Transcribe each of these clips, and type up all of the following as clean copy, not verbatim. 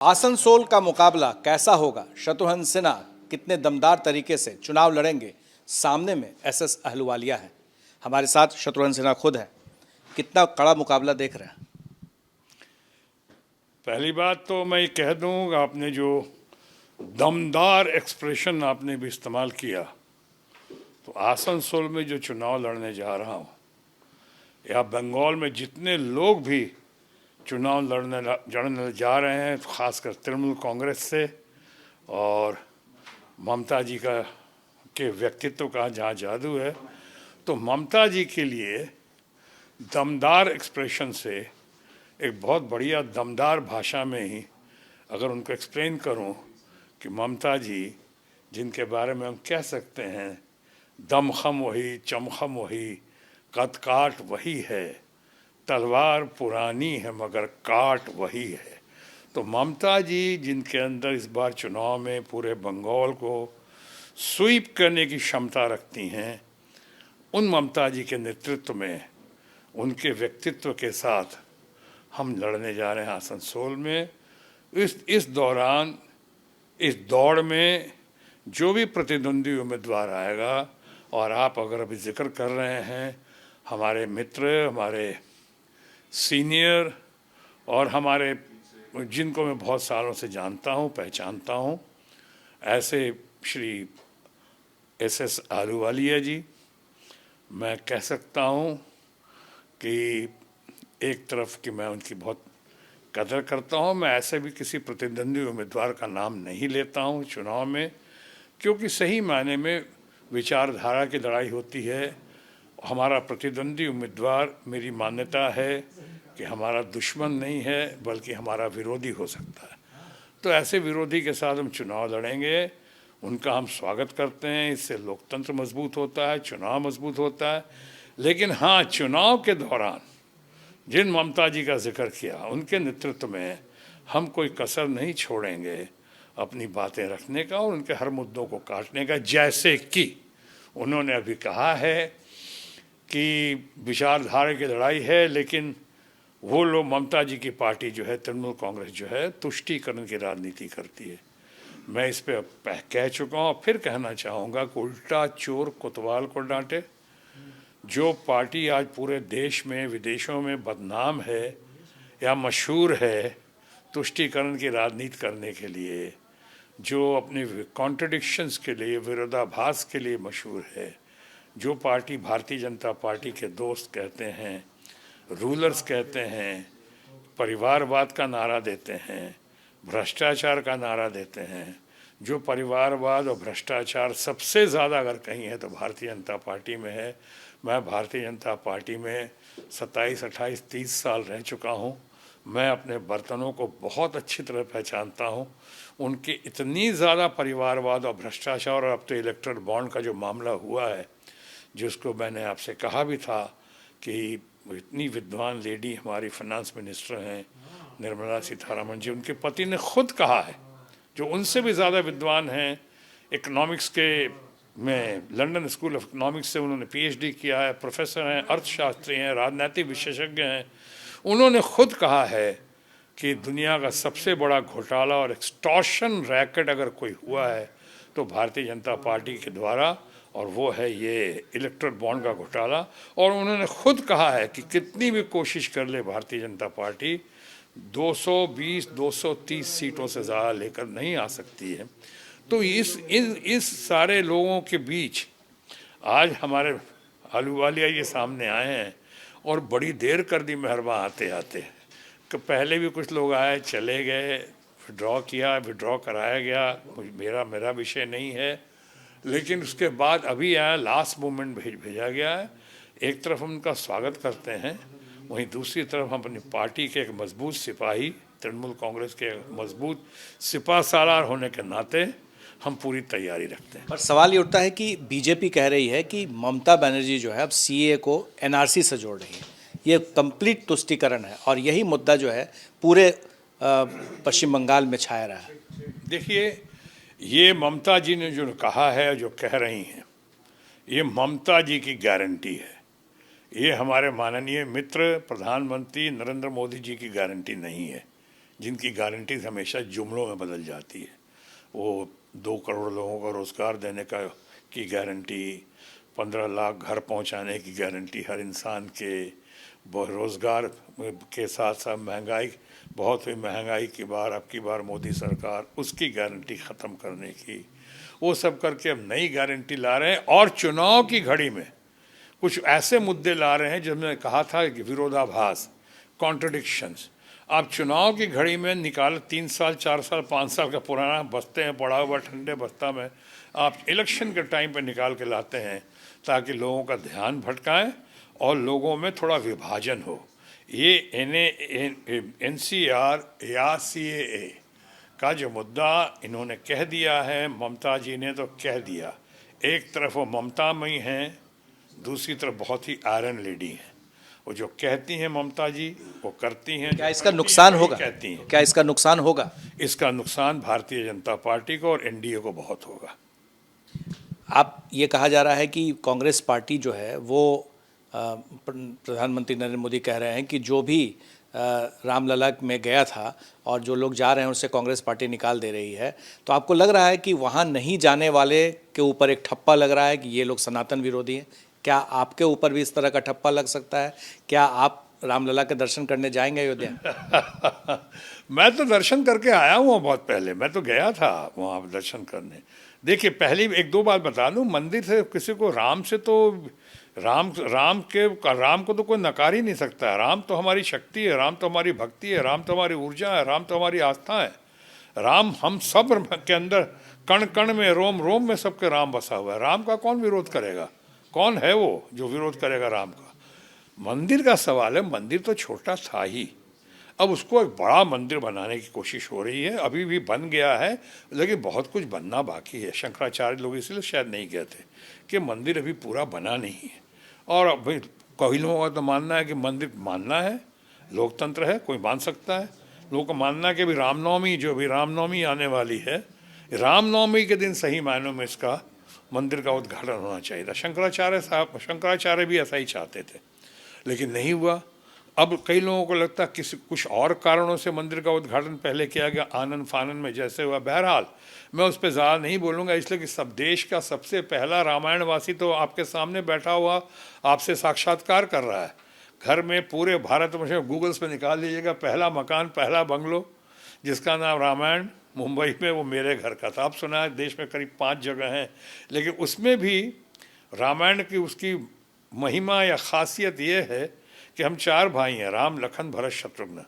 आसनसोल का मुकाबला कैसा होगा? शत्रुघ्न सिन्हा कितने दमदार तरीके से चुनाव लड़ेंगे? सामने में एसएस अहलुवालिया है। हमारे साथ शत्रुघ्न सिन्हा खुद है। कितना कड़ा मुकाबला देख रहे हैं? पहली बात तो मैं ये कह दूं, आपने जो दमदार एक्सप्रेशन आपने भी इस्तेमाल किया, तो आसनसोल में जो चुनाव लड़ने जा रहा हूं या बंगाल में जितने लोग भी चुनाव लड़ने जा रहे हैं, तो खासकर तृणमूल कांग्रेस से और ममता जी के व्यक्तित्व का जहाँ जादू है, तो ममता जी के लिए दमदार एक्सप्रेशन से एक बहुत बढ़िया दमदार भाषा में ही अगर उनको एक्सप्लेन करूं कि ममता जी जिनके बारे में हम कह सकते हैं दमखम वही, चमखम वही, कद काट वही है, तलवार पुरानी है मगर काट वही है। तो ममता जी जिनके अंदर इस बार चुनाव में पूरे बंगाल को स्वीप करने की क्षमता रखती हैं, उन ममता जी के नेतृत्व में, उनके व्यक्तित्व के साथ हम लड़ने जा रहे हैं आसनसोल में। इस दौरान इस दौड़ में जो भी प्रतिद्वंदी उम्मीदवार आएगा, और आप अगर अभी जिक्र कर रहे हैं हमारे मित्र, हमारे सीनियर और हमारे जिनको मैं बहुत सालों से जानता हूं, पहचानता हूं, ऐसे श्री एसएस अहलुवालिया जी, मैं कह सकता हूं कि एक तरफ कि मैं उनकी बहुत कदर करता हूं। मैं ऐसे भी किसी प्रतिद्वंदी उम्मीदवार का नाम नहीं लेता हूं चुनाव में, क्योंकि सही मायने में विचारधारा की लड़ाई होती है। हमारा प्रतिद्वंदी उम्मीदवार, मेरी मान्यता है कि हमारा दुश्मन नहीं है बल्कि हमारा विरोधी हो सकता है। तो ऐसे विरोधी के साथ हम चुनाव लड़ेंगे, उनका हम स्वागत करते हैं। इससे लोकतंत्र मजबूत होता है, चुनाव मजबूत होता है। लेकिन हाँ, चुनाव के दौरान जिन ममता जी का जिक्र किया, उनके नेतृत्व में हम कोई कसर नहीं छोड़ेंगे अपनी बातें रखने का और उनके हर मुद्दों को काटने का। जैसे कि उन्होंने अभी कहा है कि विचारधारा की लड़ाई है, लेकिन वो लोग, ममता जी की पार्टी जो है, तृणमूल कांग्रेस जो है, तुष्टीकरण की राजनीति करती है। मैं इस पे कह चुका हूँ और फिर कहना चाहूँगा कि उल्टा चोर कोतवाल को डांटे। जो पार्टी आज पूरे देश में, विदेशों में बदनाम है या मशहूर है तुष्टीकरण की राजनीति करने के लिए, जो अपनी कॉन्ट्रडिक्शंस के लिए, विरोधाभास के लिए मशहूर है, जो पार्टी भारतीय जनता पार्टी के दोस्त कहते हैं, रूलर्स कहते हैं, परिवारवाद का नारा देते हैं, भ्रष्टाचार का नारा देते हैं, जो परिवारवाद और भ्रष्टाचार सबसे ज़्यादा अगर कहीं है तो भारतीय जनता पार्टी में है। मैं भारतीय जनता पार्टी में 27, 28, 30 साल रह चुका हूँ। मैं अपने बर्तनों को बहुत अच्छी तरह पहचानता हूँ। उनके इतनी ज़्यादा परिवारवाद और भ्रष्टाचार, और अब तो इलेक्ट्रल बॉन्ड का जो मामला हुआ है, जिसको मैंने आपसे कहा भी था कि इतनी विद्वान लेडी हमारी फाइनेंस मिनिस्टर हैं निर्मला सीतारमण जी, उनके पति ने खुद कहा है, जो उनसे भी ज़्यादा विद्वान हैं, इकोनॉमिक्स के में लंदन स्कूल ऑफ इकोनॉमिक्स से उन्होंने पीएचडी किया है, प्रोफेसर हैं, अर्थशास्त्री हैं, राजनीतिक विशेषज्ञ हैं। उन्होंने खुद कहा है कि दुनिया का सबसे बड़ा घोटाला और एक्सटॉर्शन रैकेट अगर कोई हुआ है तो भारतीय जनता पार्टी के द्वारा, और वो है ये इलेक्ट्रल बॉन्ड का घोटाला। और उन्होंने खुद कहा है कि कितनी भी कोशिश कर ले भारतीय जनता पार्टी 220, 230 सीटों से ज़्यादा लेकर नहीं आ सकती है। तो इस सारे लोगों के बीच आज हमारे अहलुवालिया ये सामने आए हैं, और बड़ी देर कर दी मेहरबा आते आते कि पहले भी कुछ लोग आए, चले गए, विड्रॉ किया, विड्रॉ कराया गया, मेरा विषय नहीं है। लेकिन उसके बाद अभी आया, लास्ट मोमेंट भेजा गया है। एक तरफ हम उनका स्वागत करते हैं, वहीं दूसरी तरफ हम अपनी पार्टी के एक मजबूत सिपाही, तृणमूल कांग्रेस के मजबूत सिपा सालार होने के नाते हम पूरी तैयारी रखते हैं। पर सवाल ये उठता है कि बीजेपी कह रही है कि ममता बनर्जी जो है अब सीए को एनआरसी से जोड़ रही है। ये कंप्लीट तुष्टीकरण है और यही मुद्दा जो है पूरे पश्चिम बंगाल में छाया रहा है। देखिए, ये ममता जी ने जो कहा है, जो कह रही हैं, ये ममता जी की गारंटी है। ये हमारे माननीय मित्र प्रधानमंत्री नरेंद्र मोदी जी की गारंटी नहीं है। जिनकी गारंटीज हमेशा जुमलों में बदल जाती है। वो 2 करोड़ लोगों को रोज़गार देने की गारंटी, 15 लाख घर पहुंचाने की गारंटी हर इंसान के, रोज़गार के साथ साथ महंगाई, बहुत हुई महंगाई की बार, अब की बार मोदी सरकार उसकी गारंटी ख़त्म करने की, वो सब करके अब नई गारंटी ला रहे हैं। और चुनाव की घड़ी में कुछ ऐसे मुद्दे ला रहे हैं जिनमें कहा था कि विरोधाभास, कॉन्ट्रडिक्शंस। आप चुनाव की घड़ी में निकाल 3 साल 4 साल 5 साल का पुराना बस्ते हैं पड़ा हुआ ठंडे बस्ता में, आप इलेक्शन के टाइम पे निकाल के लाते हैं ताकि लोगों का ध्यान भटकाएं और लोगों में थोड़ा विभाजन हो। ये NCR या CAA का जो मुद्दा इन्होंने कह दिया है, ममता जी ने तो कह दिया। एक तरफ वो ममतामयी हैं, दूसरी तरफ बहुत ही आयरन लेडी हैं। वो जो कहती हैं ममता जी वो करती हैं। क्या इसका नुकसान होगा? कहती हैं। क्या इसका नुकसान होगा? इसका नुकसान भारतीय जनता पार्टी को और NDA को बहुत होगा। आप ये कहा जा रहा है कि कांग्रेस पार्टी जो है वो प्रधानमंत्री नरेंद्र मोदी कह रहे हैं कि जो भी रामलला में गया था और जो लोग जा रहे हैं उससे कांग्रेस पार्टी निकाल दे रही है, तो आपको लग रहा है कि वहाँ नहीं जाने वाले के ऊपर एक ठप्पा लग रहा है कि ये लोग सनातन विरोधी हैं? क्या आपके ऊपर भी इस तरह का ठप्पा लग सकता है? क्या आप रामलला के दर्शन करने जाएंगे अयोध्या? मैं तो दर्शन करके आया हूँ बहुत पहले, मैं तो गया था वहाँ दर्शन करने। देखिए, पहली 1-2 बात बता दूँ, मंदिर से किसी को राम से तो राम को तो कोई नकार ही नहीं सकता है। राम तो हमारी शक्ति है, राम तो हमारी भक्ति है, राम तो हमारी ऊर्जा है, राम तो हमारी आस्था है। राम हम सब के अंदर, कण कण में, रोम रोम में सबके राम बसा हुआ है। राम का कौन विरोध करेगा? कौन है वो जो विरोध करेगा राम का? मंदिर का सवाल है, मंदिर तो छोटा था ही, अब उसको एक बड़ा मंदिर बनाने की कोशिश हो रही है। अभी भी बन गया है लेकिन बहुत कुछ बनना बाकी है। शंकराचार्य लोग इसलिए शायद नहीं गए थे कि मंदिर अभी पूरा बना नहीं है। और भाई कई लोगों का तो मानना है कि मंदिर मानना है, लोकतंत्र है, कोई मान सकता है। लोगों का मानना है कि अभी रामनवमी, जो भी रामनवमी आने वाली है, रामनवमी के दिन सही मायनों में इसका मंदिर का उद्घाटन होना चाहिए था। शंकराचार्य भी ऐसा ही चाहते थे लेकिन नहीं हुआ। अब कई लोगों को लगता है किसी कुछ और कारणों से मंदिर का उद्घाटन पहले किया गया, आनंद फानन में जैसे हुआ। बहरहाल मैं उस पर ज़्यादा नहीं बोलूँगा, इसलिए कि सब देश का सबसे पहला रामायणवासी तो आपके सामने बैठा हुआ आपसे साक्षात्कार कर रहा है। घर में पूरे भारत में गूगल्स पे निकाल लीजिएगा, पहला मकान, पहला बंगलो जिसका नाम रामायण, मुंबई में, वो मेरे घर का था। आप सुना है देश में करीब 5 जगह हैं, लेकिन उसमें भी रामायण की उसकी महिमा या खासियत ये है कि हम 4 भाई हैं, Ram, Lakhan, Bharat, Shatrughan.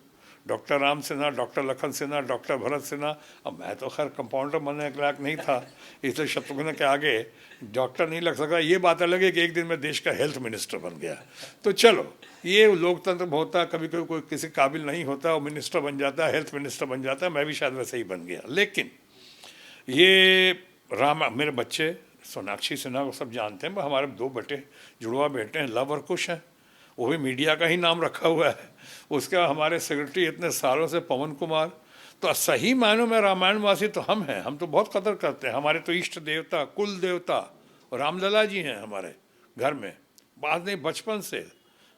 Doctor Ram Sinha, doctor Lakhan Sinha, doctor Bharat Sinha. अब मैं तो खैर कंपाउंडर बनने के लायक नहीं था, इसलिए शत्रुघ्न के आगे डॉक्टर नहीं लग सका। ये बात अलग है कि एक दिन मैं देश का हेल्थ मिनिस्टर बन गया। तो चलो, ये लोकतंत्र में होता है, कभी कभी कोई किसी काबिल नहीं होता, वो मिनिस्टर बन जाता है, हेल्थ मिनिस्टर बन जाता है। मैं भी शायद वैसे ही बन गया। लेकिन ये मेरे बच्चे सोनाक्षी सिन्हा को सब जानते हैं, हमारे 2 जुड़वा बेटे हैं, लव और कुश हैं। वो भी मीडिया का ही नाम रखा हुआ है। उसका हमारे सेक्रेटरी इतने सालों से पवन कुमार। तो सही मायनों में रामायणवासी तो हम हैं, हम तो बहुत कदर करते हैं। हमारे तो इष्ट देवता, कुल देवता रामलला जी हैं हमारे घर में, बाद नहीं बचपन से,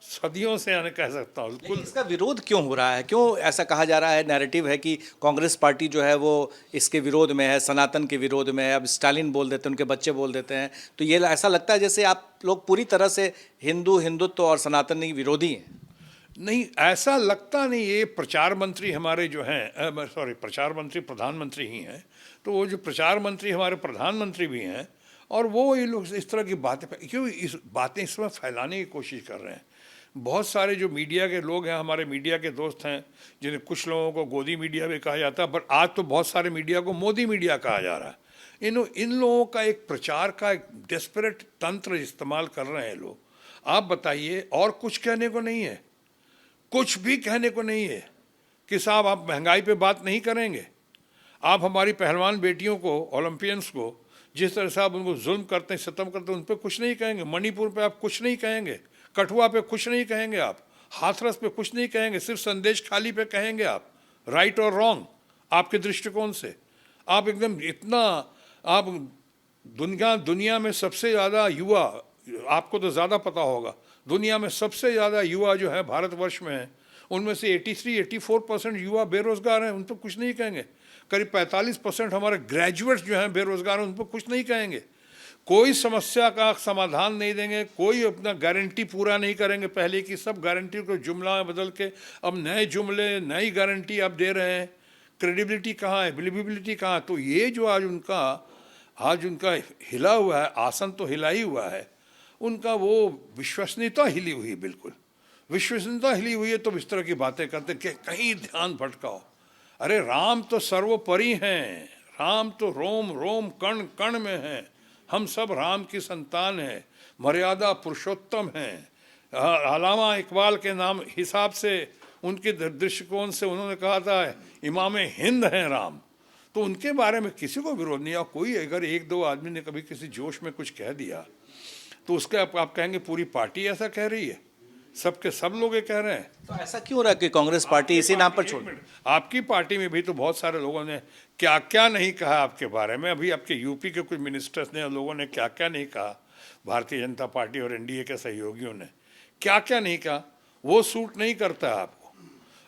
सदियों से यानी कह सकता हूँ। लेकिन इसका विरोध क्यों हो रहा है? क्यों ऐसा कहा जा रहा है? नैरेटिव है कि कांग्रेस पार्टी जो है वो इसके विरोध में है, सनातन के विरोध में है। अब स्टालिन बोल देते हैं, उनके बच्चे बोल देते हैं, तो ये ऐसा लगता है जैसे आप लोग पूरी तरह से हिंदुत्व और सनातनी विरोधी हैं। नहीं, ऐसा लगता नहीं। ये प्रचार मंत्री हमारे जो हैं, प्रचार मंत्री प्रधानमंत्री ही हैं, तो वो जो प्रचार मंत्री हमारे प्रधानमंत्री भी हैं, और वो ये लोग इस तरह की बातें क्यों इस समय फैलाने की कोशिश कर रहे हैं। बहुत सारे जो मीडिया के लोग हैं, हमारे मीडिया के दोस्त हैं, जिन्हें कुछ लोगों को गोदी मीडिया भी कहा जाता है, पर आज तो बहुत सारे मीडिया को मोदी मीडिया कहा जा रहा है। इन लोगों का एक प्रचार का एक डेस्परेट तंत्र इस्तेमाल कर रहे हैं लोग। आप बताइए, और कुछ कहने को नहीं है, कुछ भी कहने को नहीं है कि साहब आप महंगाई पे बात नहीं करेंगे, आप हमारी पहलवान बेटियों को, ओलंपियंस को जिस तरह से आप उनको जुल्म करते हैं, सितम करते हैं, उन पर कुछ नहीं कहेंगे। मणिपुर पे आप कुछ नहीं कहेंगे, कठुआ पे कुछ नहीं कहेंगे, आप हाथरस पे कुछ नहीं कहेंगे, सिर्फ संदेश खाली पे कहेंगे आप, राइट और रॉन्ग आपके दृष्टिकोण से। आप एकदम इतना, आप दुनिया में सबसे ज़्यादा युवा, आपको तो ज़्यादा पता होगा, दुनिया में सबसे ज़्यादा युवा जो है भारतवर्ष में है, उनमें से 83-84% युवा बेरोजगार हैं, उन पर कुछ नहीं कहेंगे। करीब 45% हमारे ग्रेजुएट्स जो हैं बेरोजगार हैं, उन पर कुछ नहीं कहेंगे। कोई समस्या का समाधान नहीं देंगे, कोई अपना गारंटी पूरा नहीं करेंगे। पहले की सब गारंटी को जुमला में बदल के अब नए जुमले, नई गारंटी आप दे रहे हैं। क्रेडिबिलिटी कहाँ है, बिलीवेबिलिटी कहाँ है? तो ये जो आज उनका हिला हुआ है, आसन तो हिला ही हुआ है, उनका वो विश्वसनीयता हिली हुई है। बिल्कुल विश्वसनीयता हिली हुई है तो इस तरह की बातें करते कि कहीं ध्यान भटकाओ। अरे राम तो सर्वोपरि हैं, राम तो रोम रोम कण कण में हैं। हम सब राम की संतान हैं, मर्यादा पुरुषोत्तम हैं। अल्लामा इकबाल के नाम हिसाब से, उनके दृष्टिकोण से उन्होंने कहा था इमाम हिंद हैं राम। तो उनके बारे में किसी को विरोध नहीं। और कोई अगर एक दो आदमी ने कभी किसी जोश में कुछ कह दिया तो उसका आप कहेंगे पूरी पार्टी ऐसा कह रही है, सबके सब लोग ये कह रहे हैं। तो ऐसा क्यों रहा कि कांग्रेस पार्टी इसी नाम पर छोड़? आपकी पार्टी में भी तो बहुत सारे लोगों ने क्या क्या नहीं कहा आपके बारे में। अभी आपके यूपी के कुछ मिनिस्टर्स ने और लोगों ने क्या क्या नहीं कहा, भारतीय जनता पार्टी और एनडीए के सहयोगियों ने क्या क्या नहीं कहा। वो सूट नहीं करता आपको।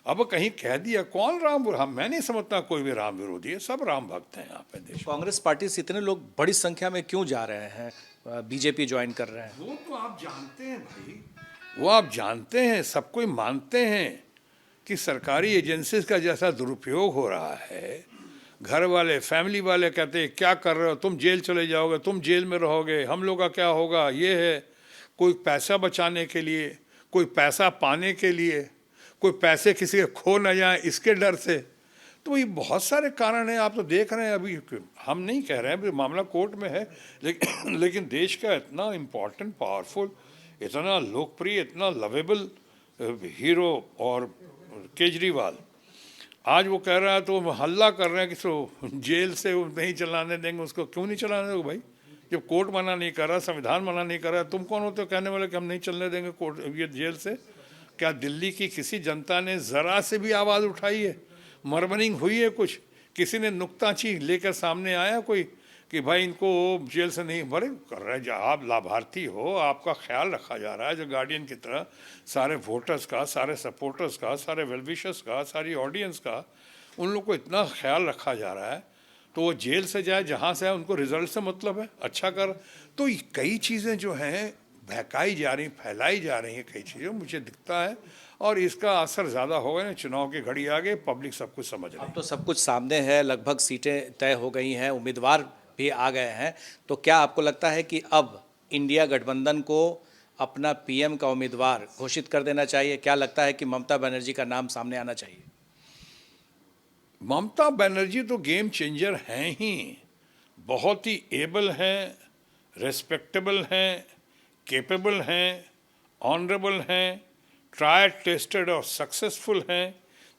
अब कहीं कह दिया, कौन राम? मैं नहीं समझता कोई भी राम विरोधी है, सब राम भक्त हैं यहाँ पे देश। कांग्रेस पार्टी से इतने लोग बड़ी संख्या में क्यों जा रहे हैं, बीजेपी ज्वाइन कर रहे हैं? वो तो आप जानते हैं भाई, वो आप जानते हैं, सब कोई मानते हैं कि सरकारी एजेंसीज का जैसा दुरुपयोग हो रहा है। घर वाले, फैमिली वाले कहते हैं क्या कर रहे हो तुम, जेल चले जाओगे, तुम जेल में रहोगे, हम लोग का क्या होगा। ये है कोई पैसा बचाने के लिए, कोई पैसा पाने के लिए, कोई पैसे किसी के खो न जाए इसके डर से। तो ये बहुत सारे कारण हैं, आप तो देख रहे हैं। अभी हम नहीं कह रहे हैं, अभी मामला कोर्ट में है, लेकिन देश का इतना इम्पोर्टेंट, पावरफुल, इतना लोकप्रिय, इतना लवेबल हीरो और केजरीवाल आज वो कह रहा है तो हल्ला कर रहे हैं कि तो जेल से नहीं चलाने देंगे उसको। क्यों नहीं चलाने दोगे भाई? जब कोर्ट मना नहीं कर रहा, संविधान मना नहीं कर रहा, तुम कौन होते हो कहने वाले कि हम नहीं चलने देंगे कोर्ट ये जेल से? क्या दिल्ली की किसी जनता ने ज़रा से भी आवाज़ उठाई है? मर्मरिंग हुई है कुछ? किसी ने नुक्ताची लेकर सामने आया कोई कि भाई इनको जेल से नहीं भरे कर रहे? जो आप लाभार्थी हो, आपका ख्याल रखा जा रहा है जो गार्डियन की तरह, सारे वोटर्स का, सारे सपोर्टर्स का, सारे वेलविशर्स का, सारी ऑडियंस का, उन लोग को इतना ख्याल रखा जा रहा है तो वो जेल से जाए जहाँ से है, उनको रिजल्ट से मतलब है, अच्छा कर। तो कई चीज़ें जो हैं बहकाई जा रही, फैलाई जा रही हैं, कई चीज़ें मुझे दिखता है। और इसका असर ज़्यादा होगा ना, चुनाव की घड़ी आ गई, पब्लिक सब कुछ समझ रही है। अब तो सब कुछ सामने है, लगभग सीटें तय हो गई हैं, उम्मीदवार भी आ गए हैं। तो क्या आपको लगता है कि अब इंडिया गठबंधन को अपना पीएम का उम्मीदवार घोषित कर देना चाहिए? क्या लगता है कि ममता बनर्जी का नाम सामने आना चाहिए? ममता बनर्जी तो गेम चेंजर हैं ही, बहुत ही एबल हैं, रेस्पेक्टेबल हैं, केपेबल हैं, ऑनरेबल हैं, ट्राई टेस्टेड और सक्सेसफुल हैं।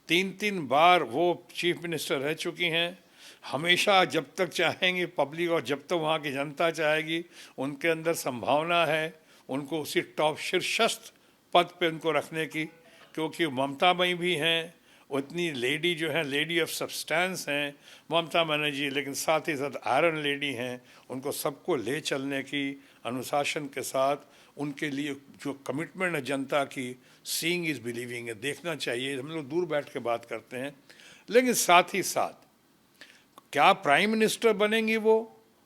3 बार वो चीफ मिनिस्टर रह चुकी हैं। हमेशा जब तक चाहेंगी पब्लिक और जब तक वहाँ की जनता चाहेगी, उनके अंदर संभावना है उनको उसी टॉप शीर्षस्थ पद पे उनको रखने की, क्योंकि ममता मई भी हैं, उतनी लेडी जो है, लेडी ऑफ सब्सटेंस हैं ममता बनर्जी, लेकिन साथ ही साथ आयरन लेडी हैं। उनको सबको ले चलने की अनुशासन के साथ, उनके लिए जो कमिटमेंट है जनता की, सीइंग इज़ बिलीविंग है, देखना चाहिए। हम लोग दूर बैठ के बात करते हैं, लेकिन साथ ही साथ क्या प्राइम मिनिस्टर बनेंगी वो,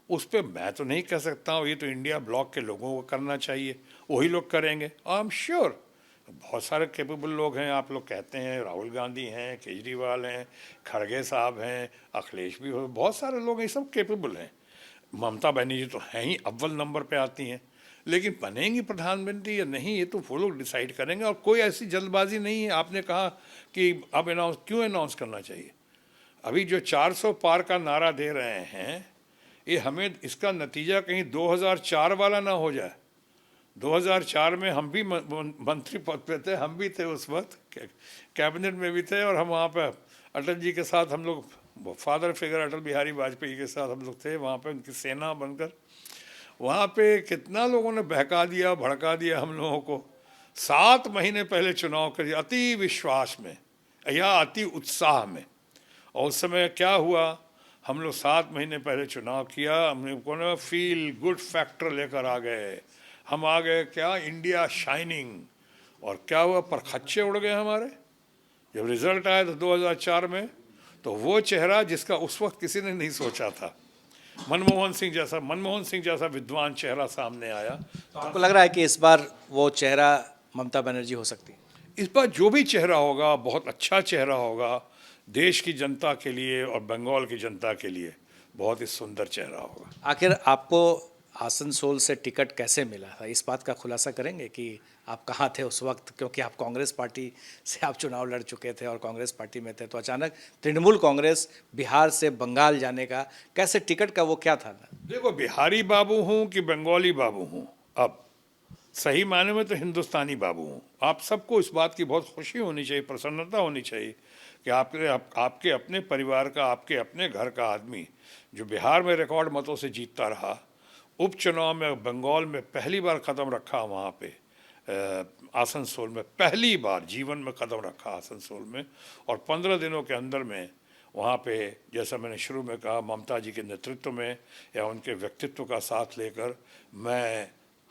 उस पर मैं तो नहीं कह सकता हूँ। ये तो इंडिया ब्लॉक के लोगों को करना चाहिए, वही लोग करेंगे। आई एम श्योर बहुत सारे कैपेबल लोग हैं। आप लोग कहते हैं राहुल गांधी हैं, केजरीवाल हैं, खड़गे साहब हैं, अखिलेश भी हो, बहुत सारे लोग हैं, सब कैपेबल हैं। ममता बनर्जी तो हैं ही, अव्वल नंबर पे आती हैं। लेकिन बनेंगी प्रधानमंत्री या नहीं, ये तो वो लोग डिसाइड करेंगे। और कोई ऐसी जल्दबाजी नहीं है। आपने कहा कि अब क्यों अनाउंस करना चाहिए? अभी जो 400 पार का नारा दे रहे हैं, ये हमें इसका नतीजा कहीं 2004 वाला ना हो जाए। 2004 में हम भी मंत्री पद पे थे, हम भी थे उस वक्त, कैबिनेट में भी थे, और हम वहाँ पे अटल जी के साथ, हम लोग फादर फिगर अटल बिहारी वाजपेयी के साथ हम लोग थे वहाँ पे, उनकी सेना बनकर। वहाँ पे कितना लोगों ने बहका दिया, भड़का दिया हम लोगों को। 7 महीने पहले चुनाव कर अति विश्वास में या अति उत्साह में, और उस समय क्या हुआ, हम लोग 7 महीने पहले चुनाव किया, हमने को फील गुड फैक्टर लेकर आ गए। हम आ गए क्या, इंडिया शाइनिंग। और क्या हुआ, परखच्चे उड़ गए हमारे। जब रिजल्ट आया तो 2004 में, तो वो चेहरा जिसका उस वक्त किसी ने नहीं सोचा था, मनमोहन सिंह जैसा विद्वान चेहरा सामने आया। तो आपको लग रहा है कि इस बार वो चेहरा ममता बनर्जी हो सकती है? इस बार जो भी चेहरा होगा बहुत अच्छा चेहरा होगा, देश की जनता के लिए और बंगाल की जनता के लिए बहुत ही सुंदर चेहरा होगा। आखिर आपको आसनसोल से टिकट कैसे मिला था, इस बात का खुलासा करेंगे कि आप कहाँ थे उस वक्त? क्योंकि आप कांग्रेस पार्टी से आप चुनाव लड़ चुके थे और कांग्रेस पार्टी में थे, तो अचानक तृणमूल कांग्रेस बिहार से बंगाल जाने का कैसे, टिकट का वो क्या था? देखो, बिहारी बाबू हूँ कि बंगाली बाबू हूँ, अब सही मायने में तो हिंदुस्तानी बाबू हूँ। आप सबको इस बात की बहुत खुशी होनी चाहिए, प्रसन्नता होनी चाहिए कि आपके अपने परिवार का, आपके अपने घर का आदमी जो बिहार में रिकॉर्ड मतों से जीतता रहा, उपचुनाव में बंगाल में पहली बार कदम रखा, वहाँ पे आसनसोल में पहली बार जीवन में कदम रखा आसनसोल में, और 15 दिनों के अंदर में वहाँ पे, जैसा मैंने शुरू में कहा, ममता जी के नेतृत्व में या उनके व्यक्तित्व का साथ लेकर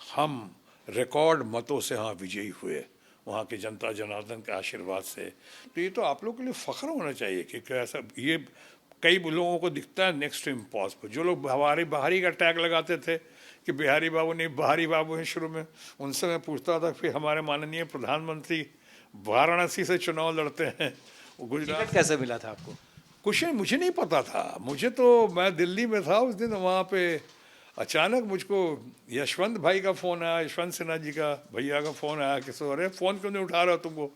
हम रिकॉर्ड मतों से यहाँ विजयी हुए, वहाँ की जनता जनार्दन के आशीर्वाद से। तो ये तो आप लोगों के लिए फ़ख्र होना चाहिए कि ऐसा, ये कई लोगों को दिखता है नेक्स्ट टू इम्पॉसिबल। जो लोग हमारे बाहरी का टैग लगाते थे कि बिहारी बाबू नहीं, बाहरी बाबू हैं शुरू में, उनसे मैं पूछता था फिर हमारे माननीय प्रधानमंत्री वाराणसी से चुनाव लड़ते हैं, वो गुजरात। टिकट कैसे मिला था आपको? कुछ नहीं, मुझे नहीं पता था। मुझे तो, मैं दिल्ली में था उस दिन, वहाँ पे अचानक मुझको यशवंत भाई का फ़ोन आया, यशवंत सिन्हा जी का भैया का फ़ोन आया कि अरे फ़ोन क्यों नहीं उठा रहा तुमको,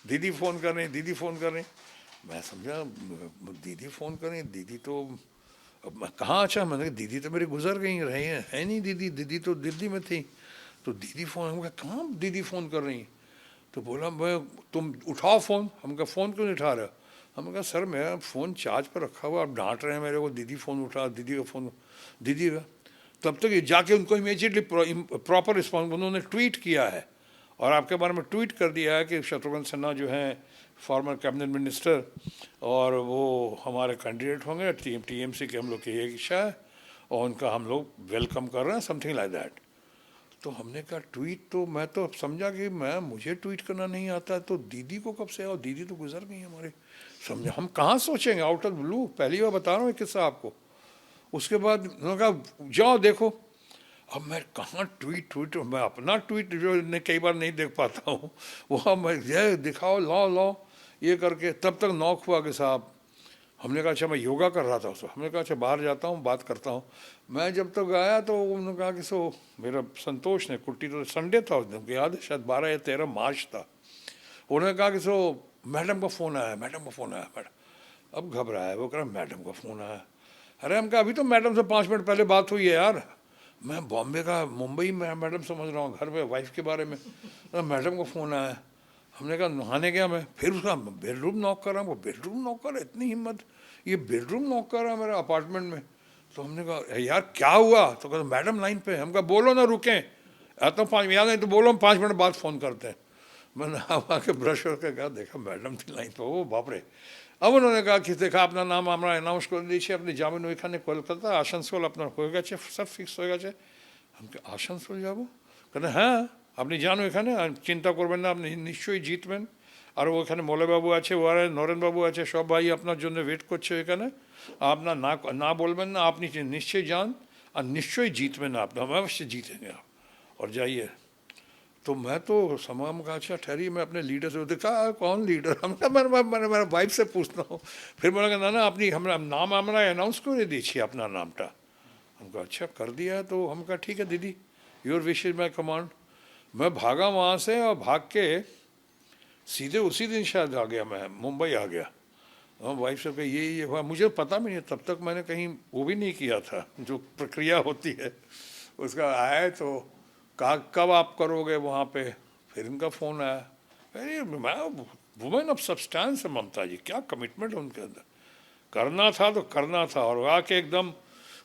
दीदी फ़ोन कर रही, दीदी फ़ोन कर रही। मैं समझा दीदी फ़ोन कर रही, दीदी तो कहाँ? अच्छा, मैंने कहा दीदी तो मेरी गुजर गई, रही है नहीं दीदी, दीदी तो दिल्ली में थी। तो दीदी फ़ोन, हम कहा कहाँ दीदी फ़ोन कर रही? तो बोला मैं, तुम उठाओ फ़ोन। हम कहा फ़ोन क्यों नहीं उठा रहे? हमने कहा सर मेरा फ़ोन चार्ज पर रखा हुआ, आप डांट रहे हैं मेरे को, दीदी फ़ोन उठा, दीदी का फ़ोन, दीदी का। तब तक जाके उनको इमीडिएटली प्रॉपर रिस्पॉन्स, उन्होंने ट्वीट किया है और आपके बारे में ट्वीट कर दिया है कि शत्रुघ्न सिन्हा जो हैं फॉर्मर कैबिनेट मिनिस्टर, और वो हमारे कैंडिडेट होंगे, टीएमसी के हम लोग की एक इच्छा है और उनका हम लोग वेलकम कर रहे हैं, समथिंग लाइक दैट। तो हमने कहा ट्वीट, तो मैं तो समझा कि मुझे ट्वीट करना नहीं आता, तो दीदी को कब से आओ, दीदी तो गुजर गई हमारे। समझा, हम कहाँ सोचेंगे आउट ऑफ ब्लू, पहली बार बता रहा हूँ किस्सा आपको। उसके बाद उन्होंने कहा जाओ देखो। अब मैं कहाँ ट्वीट, मैं अपना ट्वीट जो कई बार नहीं देख पाता हूँ, वहाँ मैं ये दिखाओ, लाओ ये करके। तब तक नॉक हुआ कि साहब, हमने कहा अच्छा, मैं योगा कर रहा था उसको, हमने कहा अच्छा बाहर जाता हूँ, बात करता हूँ। मैं जब तक आया तो उन्होंने कहा कि मेरा संतोष ने, कुट्टी तो संडे था उस दिन, याद है शायद 12 या 13 मार्च था। उन्होंने कहा कि मैडम का फ़ोन आया, मैडम। अब घबराया, वो कह रहा मैडम का फ़ोन आया। अरे हम कहा अभी तो मैडम से 5 मिनट पहले बात हुई है यार, मैं बॉम्बे का, मुंबई में मैडम समझ रहा हूँ, घर में वाइफ के बारे में। मैडम का फ़ोन आया। हमने कहा नहाने गया मैं, फिर उसका बेडरूम नॉक कर रहा हूँ, वो बेडरूम नॉक कर रहा है, इतनी हिम्मत, ये बेडरूम नॉक कर रहा है मेरे अपार्टमेंट में। तो हमने कहा यार क्या हुआ? तो कहते मैडम लाइन पे। हम कहा बोलो ना, रुकें, आता हूँ 5 याद नहीं तो बोलो, हम 5 मिनट बाद फ़ोन करते हैं। मैंने आके ब्रश करके कहा देखा मैडम थी लाइन पे, वो बाप रे। अब उन्होंने कहा कि देखा अपना नाम हमारा अनाउंस कर दीजिए, अपनी जामिन ওইখানে কলকাতা আসানসোল আপনার হয়ে গেছে, সব ফিক্স হয়ে গেছে। আমি আসানসোল যাব? कहते হ্যাঁ আপনি যান ওইখানে, চিন্তা করবেন না, আপনি নিশ্চয়ই জিতবেন। আর ওখানে মলেবাবু আছে, ও আর নরেনবাবু আছে, সব ভাই আপনার জন্য ওয়েট করছে এখানে। আপনার না না বলবেন না, আপনি নিশ্চয়ই যান আর নিশ্চয়ই জিতবেন, आप अवश्य जीतेंगे आप, और जाइए। तो मैं तो समाम का अच्छा ठहरी, मैं अपने लीडर से देखा कौन लीडर, मेरा वाइफ से पूछता हूँ। फिर बोला ना ना अपनी हमारा नाम हमारा अनाउंस कर दीजिए अपना नामटा। हमको अच्छा कर दिया है। तो हम कहा ठीक है दीदी, your wish is my command. मैं भागा वहाँ से और भाग के सीधे उसी दिन शायद आ गया, मैं मुंबई आ गया। वाइफ से कहा ये हुआ, मुझे पता भी नहीं, तब तक मैंने कहीं वो भी नहीं किया था जो प्रक्रिया होती है उसका। आया तो कहा कब आप करोगे वहाँ पे? फिर इनका फ़ोन आया, अरे मैं वुमेन ऑफ सब्सटेंस है ममता जी, क्या कमिटमेंट है उनके अंदर, करना था तो करना था। और आके एकदम,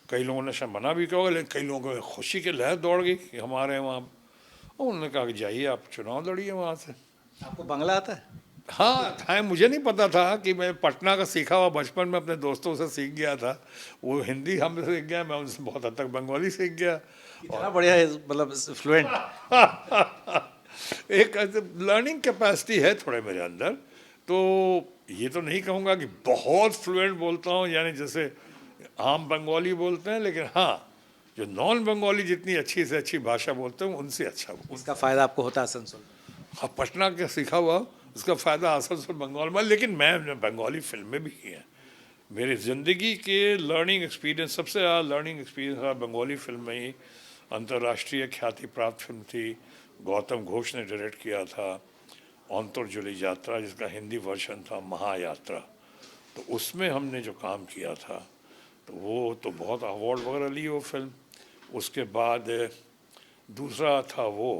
कई लोगों ने शायद मना भी कहोगे, लेकिन कई लोगों को खुशी की लहर दौड़ गई कि हमारे वहाँ। उन्होंने कहा कि जाइए आप चुनाव लड़िए वहाँ से। आपको बांग्ला आता है? हाँ था, मुझे नहीं पता था कि मैं पटना का सीखा हुआ बचपन में अपने दोस्तों से सीख गया था। वो हिंदी हम सीख गया, मैं उनसे बहुत हद तक बंगाली सीख गया। इतना बढ़िया है, मतलब फ्लुएंट। एक लर्निंग कैपेसिटी है थोड़े मेरे अंदर, तो ये तो नहीं कहूँगा कि बहुत फ्लुएंट बोलता हूँ, यानी जैसे आम बंगाली बोलते हैं, लेकिन हाँ, जो नॉन बंगाली जितनी अच्छी से अच्छी भाषा बोलते हैं उनसे अच्छा बोलते इसका फ़ायदा आपको होता है आसनसोल में? हैं। हाँ, पटना का सीखा हुआ उसका फ़ायदा आसनसोल बंगाल में, लेकिन मैं बंगाली फिल्में भी की हैं। मेरी ज़िंदगी के लर्निंग एक्सपीरियंस, सबसे ज़्यादा लर्निंग एक्सपीरियंस रहा बंगाली फिल्म में ही। अंतर्राष्ट्रीय ख्याति प्राप्त फिल्म थी, गौतम घोष ने डायरेक्ट किया था, अंतर्जुली यात्रा, जिसका हिंदी वर्जन था महायात्रा। तो उसमें हमने जो काम किया था तो वो तो बहुत अवार्ड वगैरह ली वो फिल्म। उसके बाद दूसरा था वो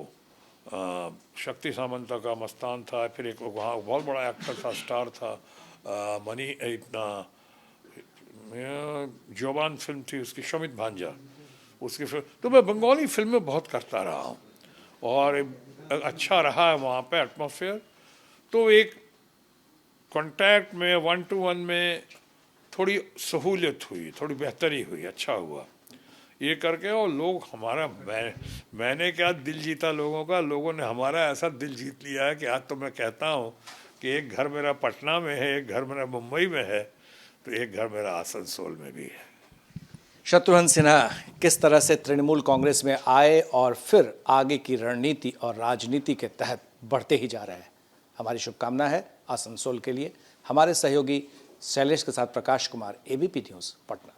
शक्ति सामंता का मस्तान था, फिर एक वहाँ बहुत बड़ा एक्टर था, स्टार था, मनी इतना जवान फिल्म थी उसकी, शमित भांजा, उसकी फिल्म। तो मैं बंगाली फिल्में बहुत करता रहा हूँ और अच्छा रहा है वहाँ पे एटमॉस्फेयर। तो एक कांटेक्ट में, 1-to-1 में थोड़ी सहूलियत हुई, थोड़ी बेहतरी हुई, अच्छा हुआ ये करके। और लोग हमारा, मैंने क्या दिल जीता लोगों का, लोगों ने हमारा ऐसा दिल जीत लिया है कि आज तो मैं कहता हूँ कि एक घर मेरा पटना में है, एक घर मेरा मुंबई में है, तो एक घर मेरा आसनसोल में भी है। शत्रुघ्न सिन्हा किस तरह से तृणमूल कांग्रेस में आए और फिर आगे की रणनीति और राजनीति के तहत बढ़ते ही जा रहे हैं, हमारी शुभकामना है आसनसोल के लिए। हमारे सहयोगी शैलेश के साथ प्रकाश कुमार, ABP न्यूज़, पटना।